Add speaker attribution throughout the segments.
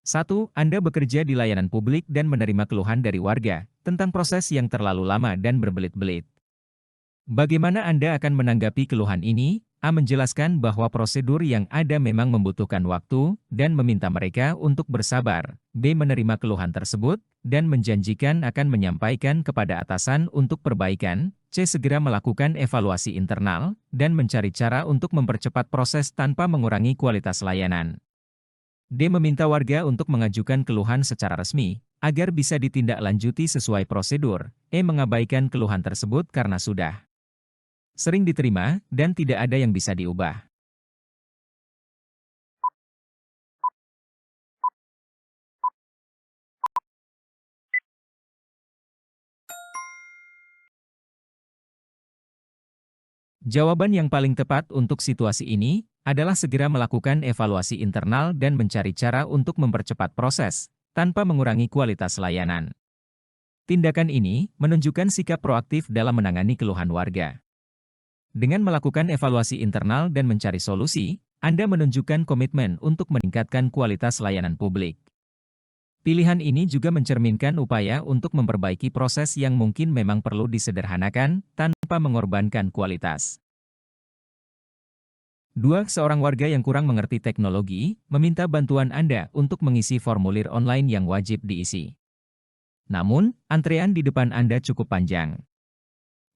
Speaker 1: 1. Anda bekerja di layanan publik dan menerima keluhan dari warga tentang proses yang terlalu lama dan berbelit-belit. Bagaimana Anda akan menanggapi keluhan ini? A. Menjelaskan bahwa prosedur yang ada memang membutuhkan waktu dan meminta mereka untuk bersabar. B. Menerima keluhan tersebut dan menjanjikan akan menyampaikan kepada atasan untuk perbaikan. C. Segera melakukan evaluasi internal dan mencari cara untuk mempercepat proses tanpa mengurangi kualitas layanan. D. Meminta warga untuk mengajukan keluhan secara resmi agar bisa ditindaklanjuti sesuai prosedur. E. Mengabaikan keluhan tersebut karena sudah sering diterima, dan tidak ada yang bisa diubah. Jawaban yang paling tepat untuk situasi ini adalah segera melakukan evaluasi internal dan mencari cara untuk mempercepat proses, tanpa mengurangi kualitas layanan. Tindakan ini menunjukkan sikap proaktif dalam menangani keluhan warga. Dengan melakukan evaluasi internal dan mencari solusi, Anda menunjukkan komitmen untuk meningkatkan kualitas layanan publik. Pilihan ini juga mencerminkan upaya untuk memperbaiki proses yang mungkin memang perlu disederhanakan tanpa mengorbankan kualitas. 2. Seorang warga yang kurang mengerti teknologi meminta bantuan Anda untuk mengisi formulir online yang wajib diisi. Namun, antrean di depan Anda cukup panjang.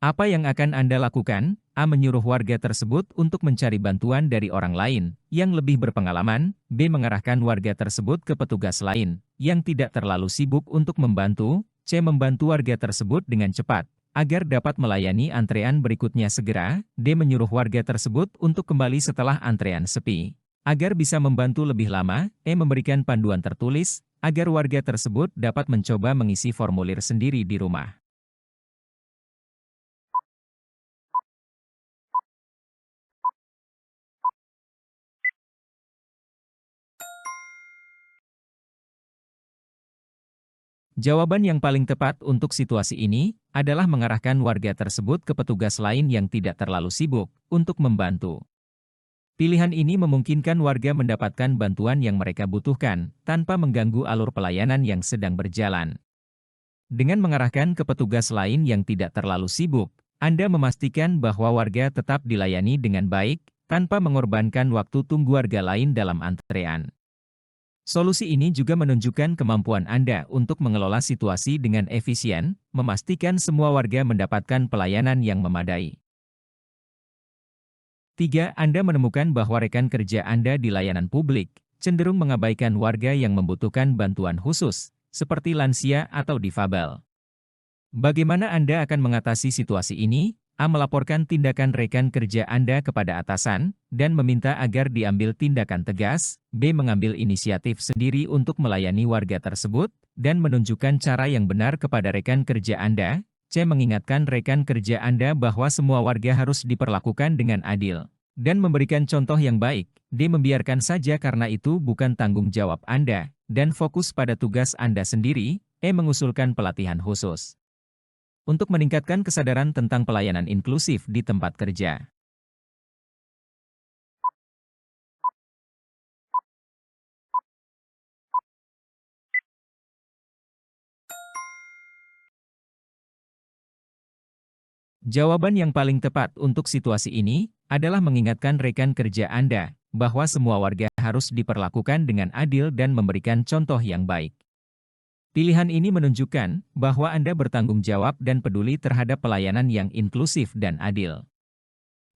Speaker 1: Apa yang akan Anda lakukan? A. Menyuruh warga tersebut untuk mencari bantuan dari orang lain yang lebih berpengalaman. B. Mengarahkan warga tersebut ke petugas lain yang tidak terlalu sibuk untuk membantu. C. Membantu warga tersebut dengan cepat agar dapat melayani antrean berikutnya segera. D. Menyuruh warga tersebut untuk kembali setelah antrean sepi agar bisa membantu lebih lama. E. Memberikan panduan tertulis agar warga tersebut dapat mencoba mengisi formulir sendiri di rumah. Jawaban yang paling tepat untuk situasi ini adalah mengarahkan warga tersebut ke petugas lain yang tidak terlalu sibuk untuk membantu. Pilihan ini memungkinkan warga mendapatkan bantuan yang mereka butuhkan tanpa mengganggu alur pelayanan yang sedang berjalan. Dengan mengarahkan ke petugas lain yang tidak terlalu sibuk, Anda memastikan bahwa warga tetap dilayani dengan baik tanpa mengorbankan waktu tunggu warga lain dalam antrean. Solusi ini juga menunjukkan kemampuan Anda untuk mengelola situasi dengan efisien, memastikan semua warga mendapatkan pelayanan yang memadai. 3. Anda menemukan bahwa rekan kerja Anda di layanan publik cenderung mengabaikan warga yang membutuhkan bantuan khusus, seperti lansia atau difabel. Bagaimana Anda akan mengatasi situasi ini? A. Melaporkan tindakan rekan kerja Anda kepada atasan, dan meminta agar diambil tindakan tegas. B. Mengambil inisiatif sendiri untuk melayani warga tersebut, dan menunjukkan cara yang benar kepada rekan kerja Anda. C. Mengingatkan rekan kerja Anda bahwa semua warga harus diperlakukan dengan adil, dan memberikan contoh yang baik. D. Membiarkan saja karena itu bukan tanggung jawab Anda, dan fokus pada tugas Anda sendiri. E. Mengusulkan pelatihan khusus untuk meningkatkan kesadaran tentang pelayanan inklusif di tempat kerja. Jawaban yang paling tepat untuk situasi ini adalah mengingatkan rekan kerja Anda bahwa semua warga harus diperlakukan dengan adil dan memberikan contoh yang baik. Pilihan ini menunjukkan bahwa Anda bertanggung jawab dan peduli terhadap pelayanan yang inklusif dan adil.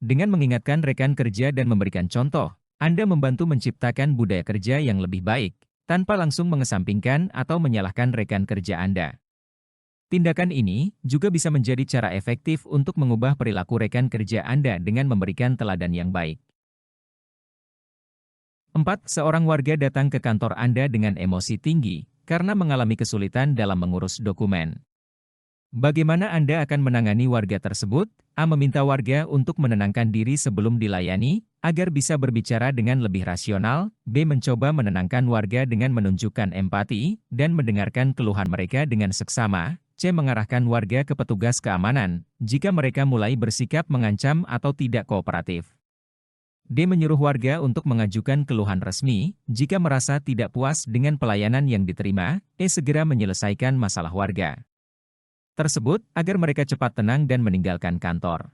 Speaker 1: Dengan mengingatkan rekan kerja dan memberikan contoh, Anda membantu menciptakan budaya kerja yang lebih baik, tanpa langsung mengesampingkan atau menyalahkan rekan kerja Anda. Tindakan ini juga bisa menjadi cara efektif untuk mengubah perilaku rekan kerja Anda dengan memberikan teladan yang baik. 4. Seorang warga datang ke kantor Anda dengan emosi tinggi karena mengalami kesulitan dalam mengurus dokumen. Bagaimana Anda akan menangani warga tersebut? A. Meminta warga untuk menenangkan diri sebelum dilayani, agar bisa berbicara dengan lebih rasional. B. Mencoba menenangkan warga dengan menunjukkan empati dan mendengarkan keluhan mereka dengan seksama. C. Mengarahkan warga ke petugas keamanan jika mereka mulai bersikap mengancam atau tidak kooperatif. D. Menyuruh warga untuk mengajukan keluhan resmi, jika merasa tidak puas dengan pelayanan yang diterima, E. Segera menyelesaikan masalah warga tersebut, agar mereka cepat tenang dan meninggalkan kantor.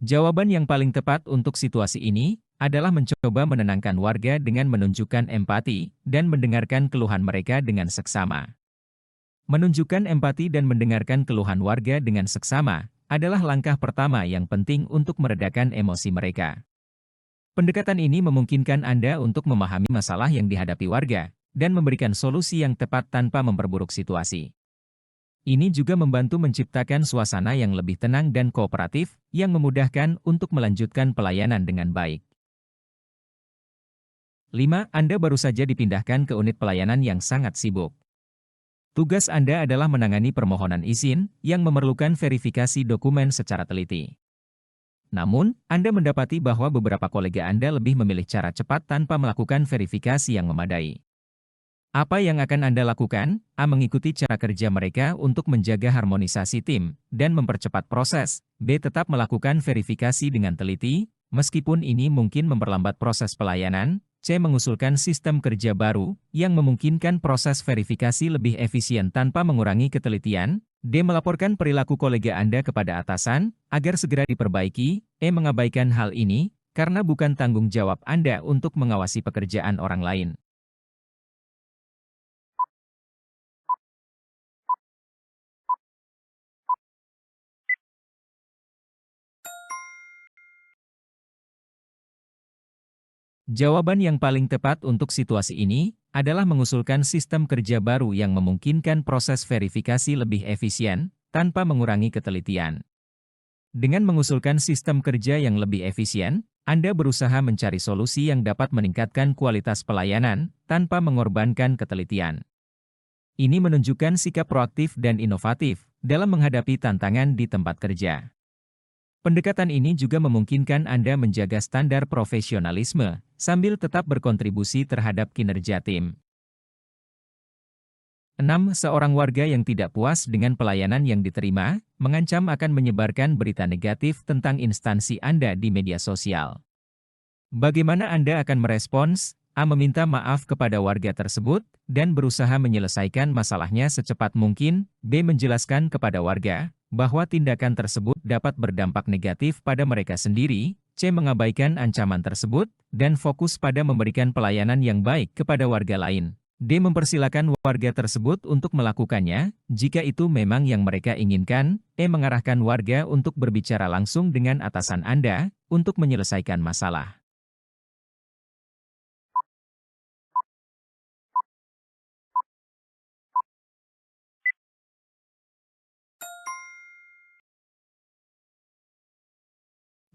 Speaker 1: Jawaban yang paling tepat untuk situasi ini adalah mencoba menenangkan warga dengan menunjukkan empati dan mendengarkan keluhan mereka dengan seksama. Menunjukkan empati dan mendengarkan keluhan warga dengan seksama adalah langkah pertama yang penting untuk meredakan emosi mereka. Pendekatan ini memungkinkan Anda untuk memahami masalah yang dihadapi warga dan memberikan solusi yang tepat tanpa memperburuk situasi. Ini juga membantu menciptakan suasana yang lebih tenang dan kooperatif, yang memudahkan untuk melanjutkan pelayanan dengan baik. 5. Anda baru saja dipindahkan ke unit pelayanan yang sangat sibuk. Tugas Anda adalah menangani permohonan izin yang memerlukan verifikasi dokumen secara teliti. Namun, Anda mendapati bahwa beberapa kolega Anda lebih memilih cara cepat tanpa melakukan verifikasi yang memadai. Apa yang akan Anda lakukan? A. Mengikuti cara kerja mereka untuk menjaga harmonisasi tim dan mempercepat proses. B. Tetap melakukan verifikasi dengan teliti, meskipun ini mungkin memperlambat proses pelayanan. C. Mengusulkan sistem kerja baru yang memungkinkan proses verifikasi lebih efisien tanpa mengurangi ketelitian. D. Melaporkan perilaku kolega Anda kepada atasan agar segera diperbaiki. E. Mengabaikan hal ini karena bukan tanggung jawab Anda untuk mengawasi pekerjaan orang lain. Jawaban yang paling tepat untuk situasi ini adalah mengusulkan sistem kerja baru yang memungkinkan proses verifikasi lebih efisien tanpa mengurangi ketelitian. Dengan mengusulkan sistem kerja yang lebih efisien, Anda berusaha mencari solusi yang dapat meningkatkan kualitas pelayanan tanpa mengorbankan ketelitian. Ini menunjukkan sikap proaktif dan inovatif dalam menghadapi tantangan di tempat kerja. Pendekatan ini juga memungkinkan Anda menjaga standar profesionalisme sambil tetap berkontribusi terhadap kinerja tim. 6. Seorang warga yang tidak puas dengan pelayanan yang diterima, mengancam akan menyebarkan berita negatif tentang instansi Anda di media sosial. Bagaimana Anda akan merespons? A. Meminta maaf kepada warga tersebut dan berusaha menyelesaikan masalahnya secepat mungkin. B. Menjelaskan kepada warga bahwa tindakan tersebut dapat berdampak negatif pada mereka sendiri. C. Mengabaikan ancaman tersebut dan fokus pada memberikan pelayanan yang baik kepada warga lain. D. Mempersilakan warga tersebut untuk melakukannya jika itu memang yang mereka inginkan. E. Mengarahkan warga untuk berbicara langsung dengan atasan Anda untuk menyelesaikan masalah.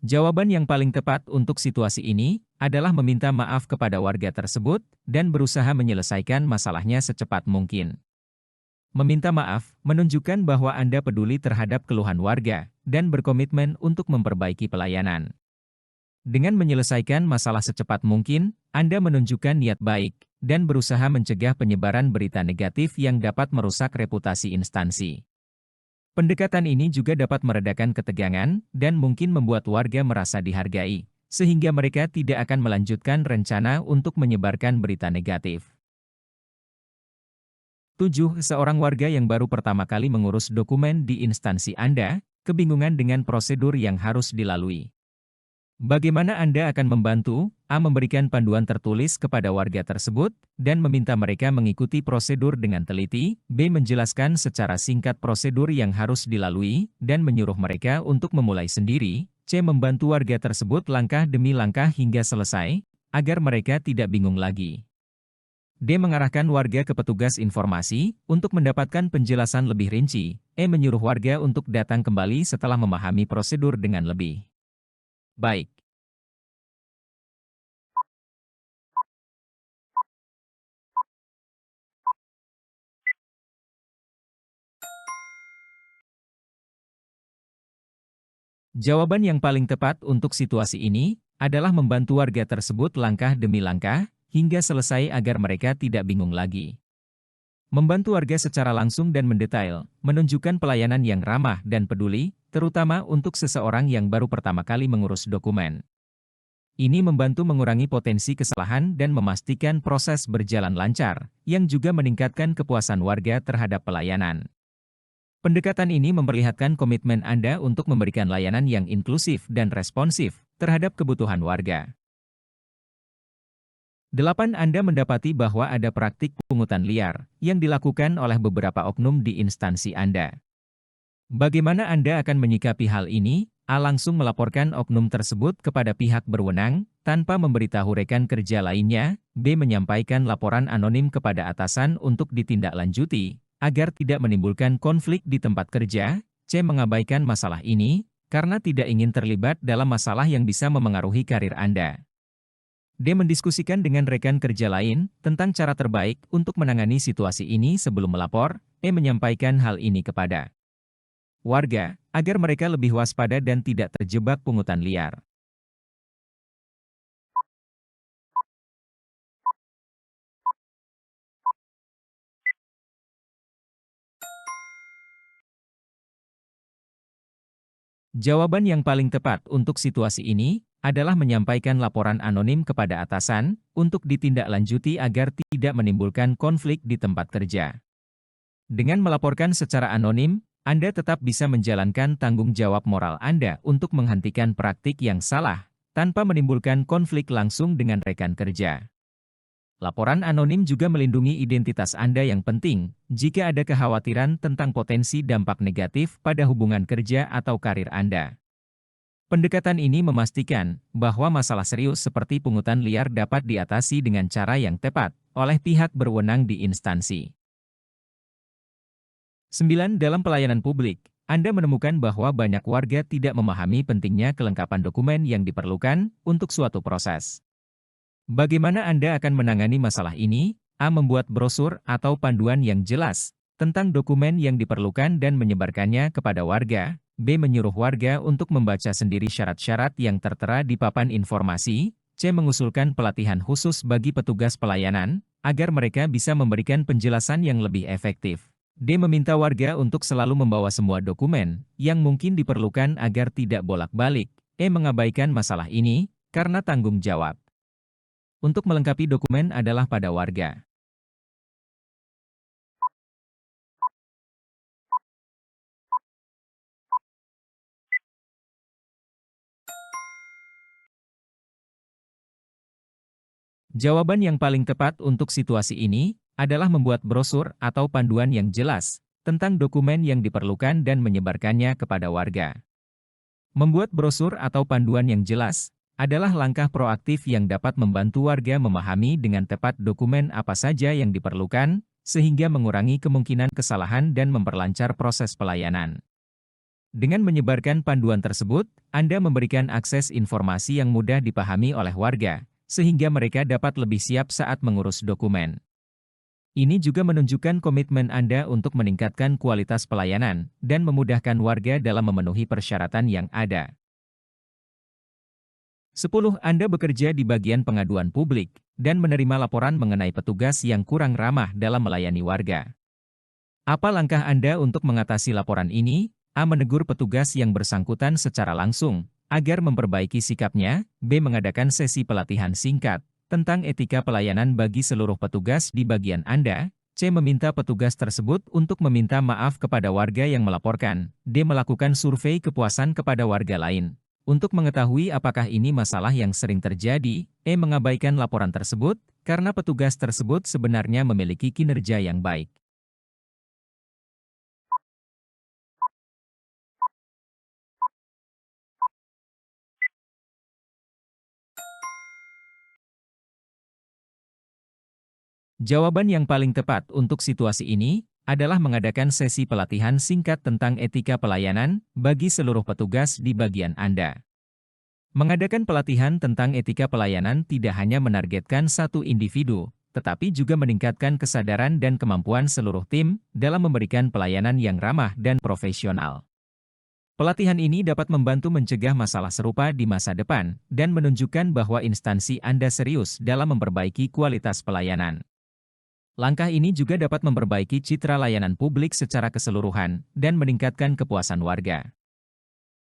Speaker 1: Jawaban yang paling tepat untuk situasi ini adalah meminta maaf kepada warga tersebut dan berusaha menyelesaikan masalahnya secepat mungkin. Meminta maaf menunjukkan bahwa Anda peduli terhadap keluhan warga dan berkomitmen untuk memperbaiki pelayanan. Dengan menyelesaikan masalah secepat mungkin, Anda menunjukkan niat baik dan berusaha mencegah penyebaran berita negatif yang dapat merusak reputasi instansi. Pendekatan ini juga dapat meredakan ketegangan dan mungkin membuat warga merasa dihargai, sehingga mereka tidak akan melanjutkan rencana untuk menyebarkan berita negatif. 7. Seorang warga yang baru pertama kali mengurus dokumen di instansi Anda, kebingungan dengan prosedur yang harus dilalui. Bagaimana Anda akan membantu? A. Memberikan panduan tertulis kepada warga tersebut dan meminta mereka mengikuti prosedur dengan teliti. B. Menjelaskan secara singkat prosedur yang harus dilalui dan menyuruh mereka untuk memulai sendiri. C. Membantu warga tersebut langkah demi langkah hingga selesai, agar mereka tidak bingung lagi. D. Mengarahkan warga ke petugas informasi untuk mendapatkan penjelasan lebih rinci. E. Menyuruh warga untuk datang kembali setelah memahami prosedur dengan lebih baik. Jawaban yang paling tepat untuk situasi ini adalah membantu warga tersebut langkah demi langkah hingga selesai agar mereka tidak bingung lagi. Membantu warga secara langsung dan mendetail, menunjukkan pelayanan yang ramah dan peduli, terutama untuk seseorang yang baru pertama kali mengurus dokumen. Ini membantu mengurangi potensi kesalahan dan memastikan proses berjalan lancar, yang juga meningkatkan kepuasan warga terhadap pelayanan. Pendekatan ini memperlihatkan komitmen Anda untuk memberikan layanan yang inklusif dan responsif terhadap kebutuhan warga. 8. Anda mendapati bahwa ada praktik pungutan liar yang dilakukan oleh beberapa oknum di instansi Anda. Bagaimana Anda akan menyikapi hal ini? A. Langsung melaporkan oknum tersebut kepada pihak berwenang, tanpa memberitahu rekan kerja lainnya. B. Menyampaikan laporan anonim kepada atasan untuk ditindaklanjuti, agar tidak menimbulkan konflik di tempat kerja. C. Mengabaikan masalah ini, karena tidak ingin terlibat dalam masalah yang bisa memengaruhi karir Anda. D. Mendiskusikan dengan rekan kerja lain tentang cara terbaik untuk menangani situasi ini sebelum melapor. E. Menyampaikan hal ini kepada warga, agar mereka lebih waspada dan tidak terjebak pungutan liar. Jawaban yang paling tepat untuk situasi ini adalah menyampaikan laporan anonim kepada atasan untuk ditindaklanjuti agar tidak menimbulkan konflik di tempat kerja. Dengan melaporkan secara anonim, Anda tetap bisa menjalankan tanggung jawab moral Anda untuk menghentikan praktik yang salah, tanpa menimbulkan konflik langsung dengan rekan kerja. Laporan anonim juga melindungi identitas Anda yang penting, jika ada kekhawatiran tentang potensi dampak negatif pada hubungan kerja atau karir Anda. Pendekatan ini memastikan bahwa masalah serius seperti pungutan liar dapat diatasi dengan cara yang tepat oleh pihak berwenang di instansi. 9. Dalam pelayanan publik, Anda menemukan bahwa banyak warga tidak memahami pentingnya kelengkapan dokumen yang diperlukan untuk suatu proses. Bagaimana Anda akan menangani masalah ini? A. Membuat brosur atau panduan yang jelas tentang dokumen yang diperlukan dan menyebarkannya kepada warga. B. Menyuruh warga untuk membaca sendiri syarat-syarat yang tertera di papan informasi. C. Mengusulkan pelatihan khusus bagi petugas pelayanan, agar mereka bisa memberikan penjelasan yang lebih efektif. D. Meminta warga untuk selalu membawa semua dokumen yang mungkin diperlukan agar tidak bolak-balik. E. Mengabaikan masalah ini, karena tanggung jawab untuk melengkapi dokumen adalah pada warga. Jawaban yang paling tepat untuk situasi ini adalah membuat brosur atau panduan yang jelas tentang dokumen yang diperlukan dan menyebarkannya kepada warga. Membuat brosur atau panduan yang jelas adalah langkah proaktif yang dapat membantu warga memahami dengan tepat dokumen apa saja yang diperlukan, sehingga mengurangi kemungkinan kesalahan dan memperlancar proses pelayanan. Dengan menyebarkan panduan tersebut, Anda memberikan akses informasi yang mudah dipahami oleh warga, sehingga mereka dapat lebih siap saat mengurus dokumen. Ini juga menunjukkan komitmen Anda untuk meningkatkan kualitas pelayanan dan memudahkan warga dalam memenuhi persyaratan yang ada. 10. Anda bekerja di bagian pengaduan publik dan menerima laporan mengenai petugas yang kurang ramah dalam melayani warga. Apa langkah Anda untuk mengatasi laporan ini? A. Menegur petugas yang bersangkutan secara langsung agar memperbaiki sikapnya. B. Mengadakan sesi pelatihan singkat tentang etika pelayanan bagi seluruh petugas di bagian Anda. C. Meminta petugas tersebut untuk meminta maaf kepada warga yang melaporkan. D. Melakukan survei kepuasan kepada warga lain untuk mengetahui apakah ini masalah yang sering terjadi. E. Mengabaikan laporan tersebut karena petugas tersebut sebenarnya memiliki kinerja yang baik. Jawaban yang paling tepat untuk situasi ini adalah mengadakan sesi pelatihan singkat tentang etika pelayanan bagi seluruh petugas di bagian Anda. Mengadakan pelatihan tentang etika pelayanan tidak hanya menargetkan satu individu, tetapi juga meningkatkan kesadaran dan kemampuan seluruh tim dalam memberikan pelayanan yang ramah dan profesional. Pelatihan ini dapat membantu mencegah masalah serupa di masa depan dan menunjukkan bahwa instansi Anda serius dalam memperbaiki kualitas pelayanan. Langkah ini juga dapat memperbaiki citra layanan publik secara keseluruhan dan meningkatkan kepuasan warga.